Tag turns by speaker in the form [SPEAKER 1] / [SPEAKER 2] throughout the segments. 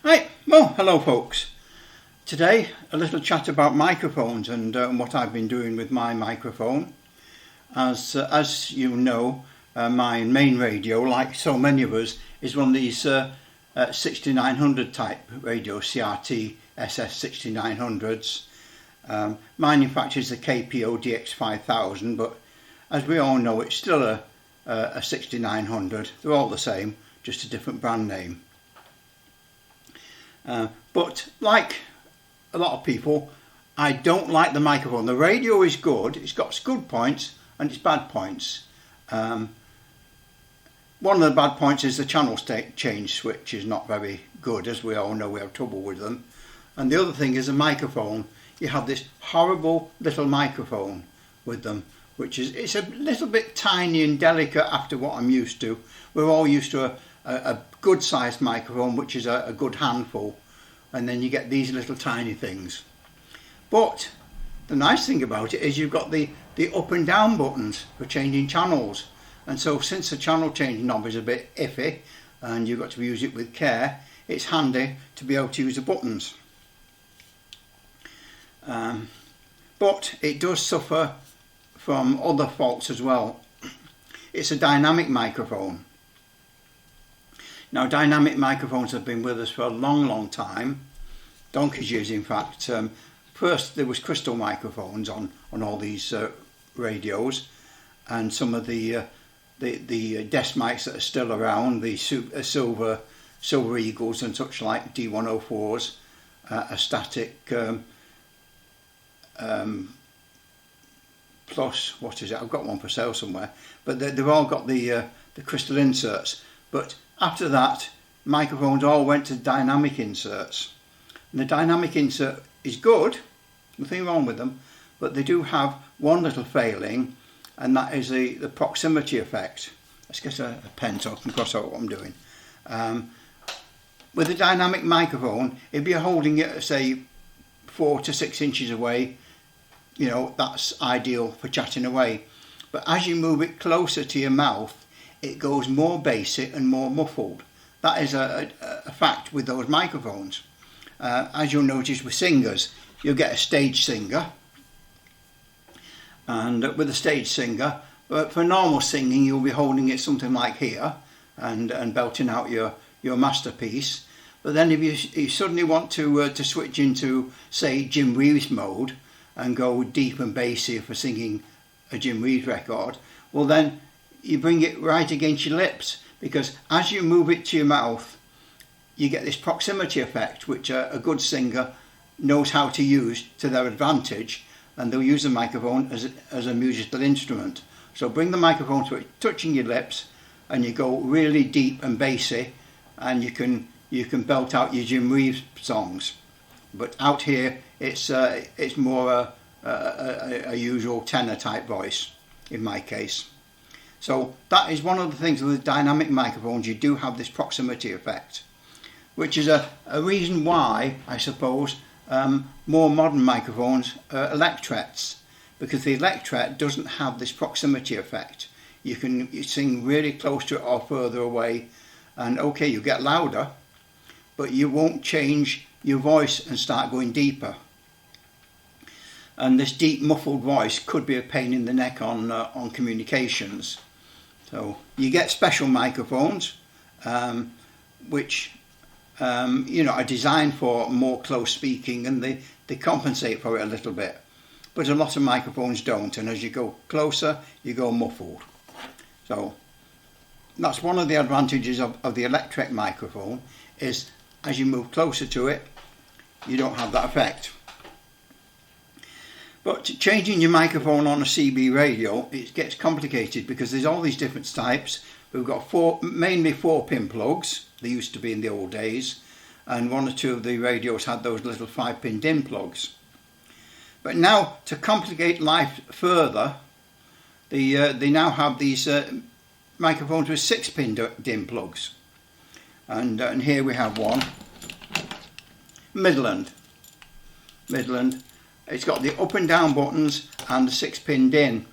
[SPEAKER 1] Right, well, hello folks. Today a little chat about microphones and what I've been doing with my microphone. As you know, my main radio, like so many of us, is one of these 6900 type radios, CRT SS 6900s. Mine in fact is the KPO DX5000, but as we all know it's still a 6900. They're all the same, just a different brand name. But like a lot of people, I don't like the microphone. The radio is good, it's got good points and its bad points. One of the bad points is the channel change switch is not very good, as we all know. We have trouble with them. And the other thing is the microphone. You have this horrible little microphone with them, which is, it's a little bit tiny and delicate after what I'm used to. We're all used to a good sized microphone, which is a good handful, and then you get these little tiny things. But the nice thing about it is you've got the up and down buttons for changing channels, and so since the channel change knob is a bit iffy and you've got to use it with care, it's handy to be able to use the buttons. But it does suffer from other faults as well. It's a dynamic microphone. Now, dynamic microphones have been with us for a long time, donkey's years in fact. First there was crystal microphones on all these radios, and some of the desk mics that are still around, the silver Eagles and such like, D104s, a static plus, what is it? I've got one for sale somewhere, but they've all got the crystal inserts. But after that, microphones all went to dynamic inserts. And the dynamic insert is good, nothing wrong with them, but they do have one little failing, and that is the proximity effect. Let's get a pen so I can cross out what I'm doing. With a dynamic microphone, if you're holding it, say, 4 to 6 inches away, you know, that's ideal for chatting away. But as you move it closer to your mouth, it goes more basic and more muffled. That is a fact with those microphones. As you'll notice with singers, you'll get a stage singer, and with a stage singer, but for normal singing you'll be holding it something like here and belting out your masterpiece. But then if you suddenly want to switch into, say, Jim Reeves mode and go deep and bassy for singing a Jim Reeves record, well then you bring it right against your lips, because as you move it to your mouth you get this proximity effect, which a good singer knows how to use to their advantage, and they'll use the microphone as a musical instrument. So bring the microphone to it, touching your lips, and you go really deep and bassy, and you can belt out your Jim Reeves songs. But out here it's more a usual tenor type voice in my case. So that is one of the things with dynamic microphones. You do have this proximity effect, which is a reason why, I suppose, more modern microphones are Electrets, because the Electret doesn't have this proximity effect. You sing really close to it or further away, and okay, you get louder, but you won't change your voice and start going deeper. And this deep muffled voice could be a pain in the neck on communications. So you get special microphones which are designed for more close speaking, and they compensate for it a little bit. But a lot of microphones don't, and as you go closer you go muffled. So that's one of the advantages of the Electret microphone, is as you move closer to it you don't have that effect. But changing your microphone on a CB radio, it gets complicated, because there's all these different types. We've got mainly 4-pin plugs. They used to be in the old days, and 1 or 2 of the radios had those little 5-pin DIN plugs. But now, to complicate life further, they now have these microphones with 6-pin DIN plugs, and here we have one, Midland. It's got the up and down buttons and the 6-pin DIN.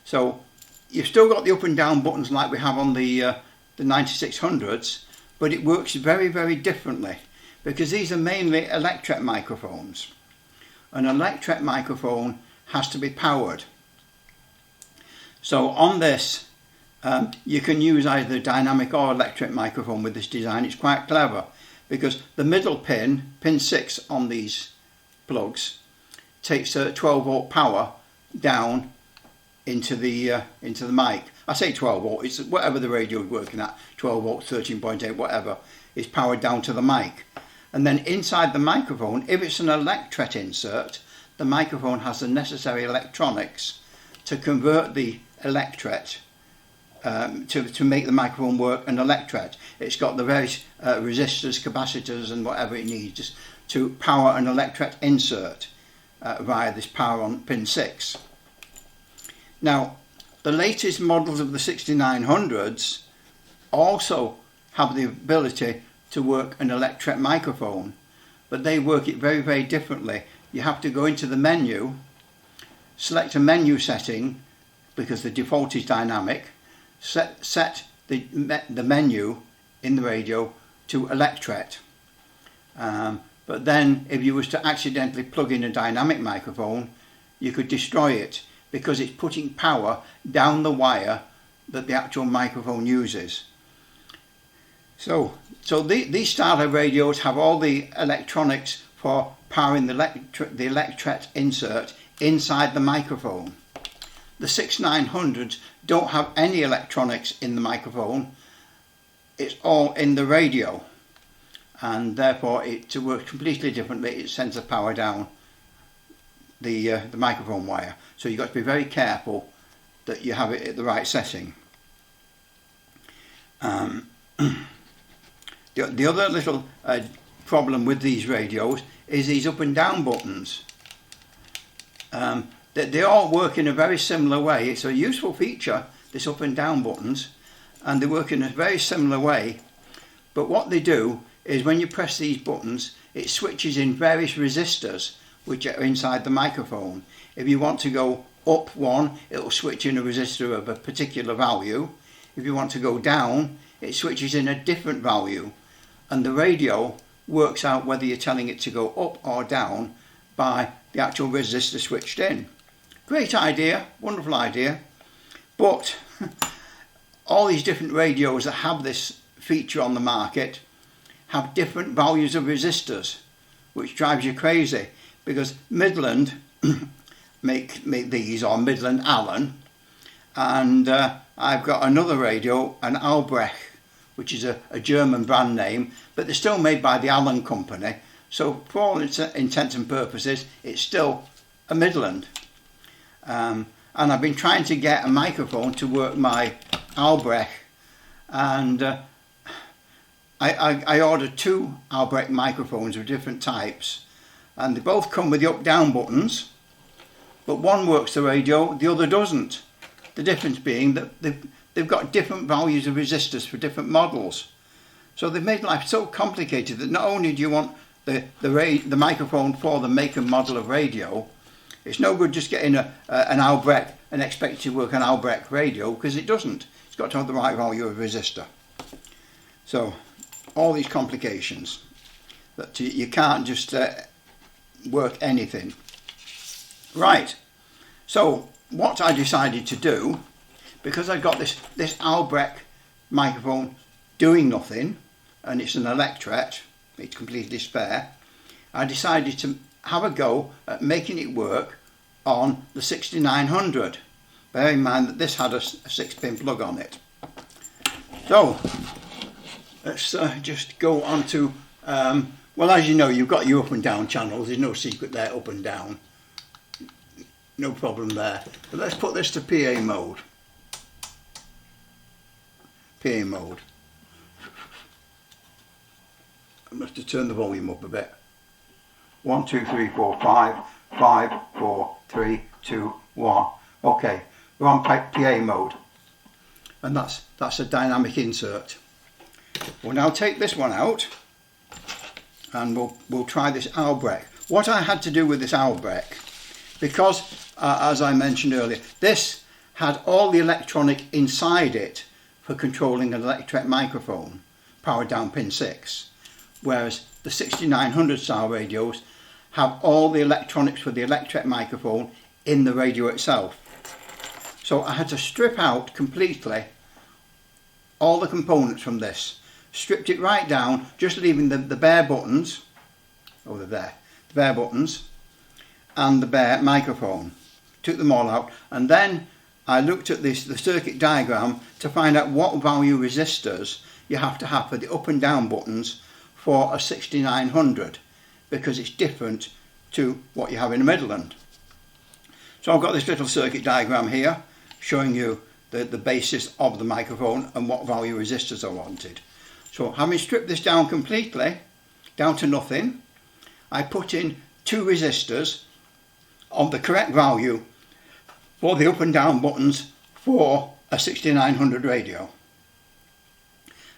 [SPEAKER 1] So you've still got the up and down buttons like we have on the 9600s, but it works very, very differently. because these are mainly Electret microphones. An Electret microphone has to be powered. So on this, you can use either dynamic or electric microphone with this design. It's quite clever because the middle pin, pin 6 on these plugs, takes a 12 volt power down into the mic. I say 12 volt, it's whatever the radio is working at, 12 volts, 13.8, whatever, is powered down to the mic. And then inside the microphone, if it's an Electret insert, the microphone has the necessary electronics to convert the Electret to make the microphone work an Electret. It's got the various resistors, capacitors and whatever it needs to power an Electret insert via this power on pin 6. Now, the latest models of the 6900s also have the ability to work an Electret microphone, but they work it very, very differently. You have to go into the menu, select a menu setting, because the default is dynamic, set the menu in the radio to Electret. But then if you was to accidentally plug in a dynamic microphone, you could destroy it because it's putting power down the wire that the actual microphone uses. So these starter radios have all the electronics for powering the Electret insert inside the microphone. The 6900s don't have any electronics in the microphone. It's all in the radio, and therefore it works completely differently. It sends the power down the microphone wire. So you've got to be very careful that you have it at the right setting. The other little problem with these radios is these up and down buttons. They all work in a very similar way. It's a useful feature, this up and down buttons, and they work in a very similar way. But what they do is when you press these buttons, it switches in various resistors which are inside the microphone. If you want to go up one, it will switch in a resistor of a particular value. If you want to go down, it switches in a different value. And the radio works out whether you're telling it to go up or down by the actual resistor switched in. Great idea, wonderful idea. But all these different radios that have this feature on the market have different values of resistors, which drives you crazy, because Midland make these, or Midland Allen, and I've got another radio, an Albrecht, which is a German brand name, but they're still made by the Allen company, so for all intents and purposes it's still a Midland. And I've been trying to get a microphone to work my Albrecht, and I ordered 2 Albrecht microphones of different types, and they both come with the up-down buttons, but one works the radio, the other doesn't. The difference being that they've got different values of resistors for different models. So they've made life so complicated that not only do you want the microphone for the make and model of radio, it's no good just getting an Albrecht and expect it to work an Albrecht radio, because it doesn't. It's got to have the right value of resistor. So all these complications that you can't just work anything. Right, so what I decided to do, because I got this Albrecht microphone doing nothing, and it's an Electret, it's completely spare, I decided to have a go at making it work on the 6900. Bear in mind that this had a 6-pin plug on it. So let's just go on to, well, as you know, you've got your up and down channels. There's no secret there, up and down. No problem there. But let's put this to PA mode. PA mode. I must have turned the volume up a bit. 1, 2, 3, 4, 5, 5, 4, 3, 2, 1. Okay, we're on PA mode, and that's a dynamic insert. We'll now take this one out, and we'll try this Albrecht. What I had to do with this Albrecht, because as I mentioned earlier, this had all the electronic inside it for controlling an Electret microphone, powered down pin 6. whereas the 6900 style radios have all the electronics for the Electret microphone in the radio itself. So I had to strip out completely all the components from this, stripped it right down, just leaving the bare buttons, oh they're there, the bare buttons and the bare microphone. Took them all out, and then I looked at the circuit diagram to find out what value resistors you have to have for the up and down buttons for a 6900, because it's different to what you have in a Midland. So I've got this little circuit diagram here showing you the basis of the microphone and what value resistors I wanted. So having stripped this down completely, down to nothing, I put in 2 resistors of the correct value for the up and down buttons for a 6900 radio.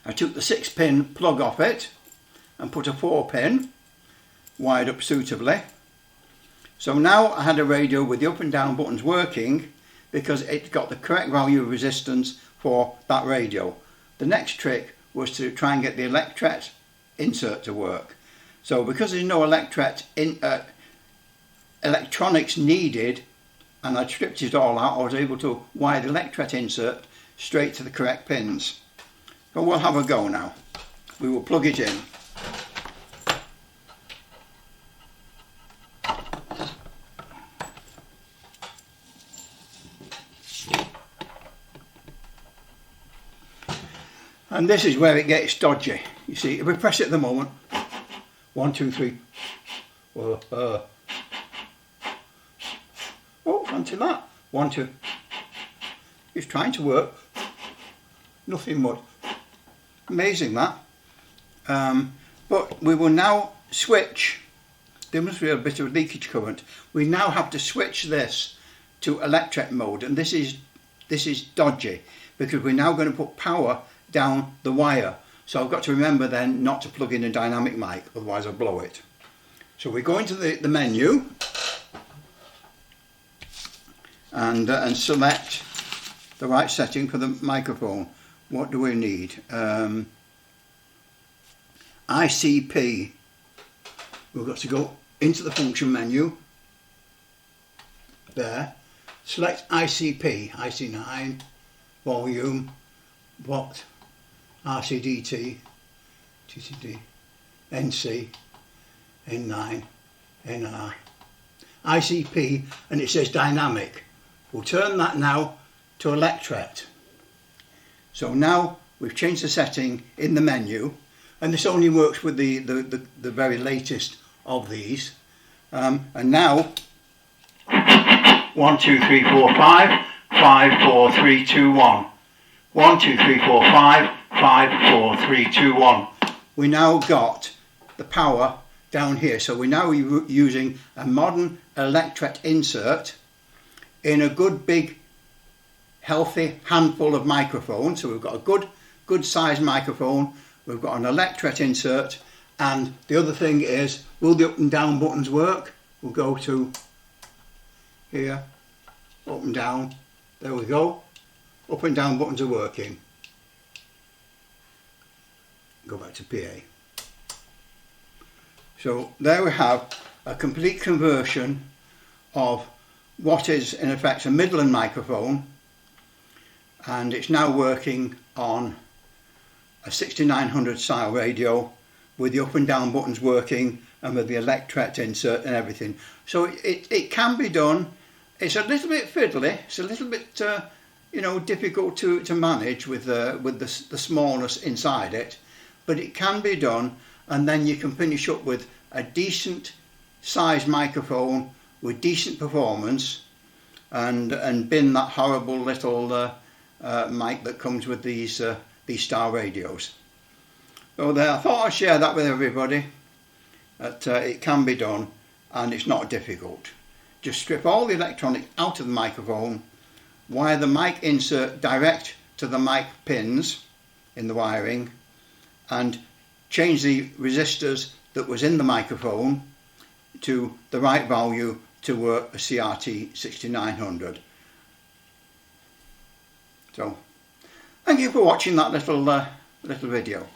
[SPEAKER 1] I took the 6-pin plug off it and put a 4-pin wired up suitably. So now I had a radio with the up and down buttons working because it got the correct value of resistance for that radio. The next trick was to try and get the Electret insert to work. So because there's no electronics needed, and I stripped it all out, I was able to wire the Electret insert straight to the correct pins. So we'll have a go now. We will plug it in. And this is where it gets dodgy. You see, if we press it at the moment, 1, 2, 3. Oh, fancy that. 1, 2. It's trying to work. Nothing much. Amazing that. But we will now switch. There must be a bit of leakage current. We now have to switch this to Electret mode, and this is dodgy because we're now going to put power down the wire. So I've got to remember then not to plug in a dynamic mic, otherwise I'll blow it. So we go into the menu and select the right setting for the microphone. What do we need? ICP. We've got to go into the function menu. There. Select ICP. IC9, volume, watt, RCDT, TCD, NC, N9, NR, ICP, and it says dynamic. We'll turn that now to Electret. So now we've changed the setting in the menu, and this only works with the very latest of these. And now 1, 2, 3, 4, 5, 5, 4, 3, 2, 1. 1, 2, 3, 4, 5, 5, 4, 3, 2, 1. We now got the power down here. So we're now using a modern Electret insert in a good big healthy handful of microphones. So we've got a good sized microphone, we've got an Electret insert, and the other thing is, will the up and down buttons work? We'll go to here, up and down, there we go. Up and down buttons are working. Go back to PA. So there we have a complete conversion of what is in effect a Midland microphone, and it's now working on a 6900 style radio with the up and down buttons working and with the Electret insert and everything. So it can be done. It's a little bit fiddly, it's a little bit difficult to manage with the smallness inside it, but it can be done, and then you can finish up with a decent sized microphone with decent performance, and bin that horrible little mic that comes with these star radios. So there, I thought I'd share that with everybody, that it can be done and it's not difficult. Just strip all the electronics out of the microphone, wire the mic insert direct to the mic pins in the wiring, and change the resistors that was in the microphone to the right value to work a CRT 6900. So, thank you for watching that little video.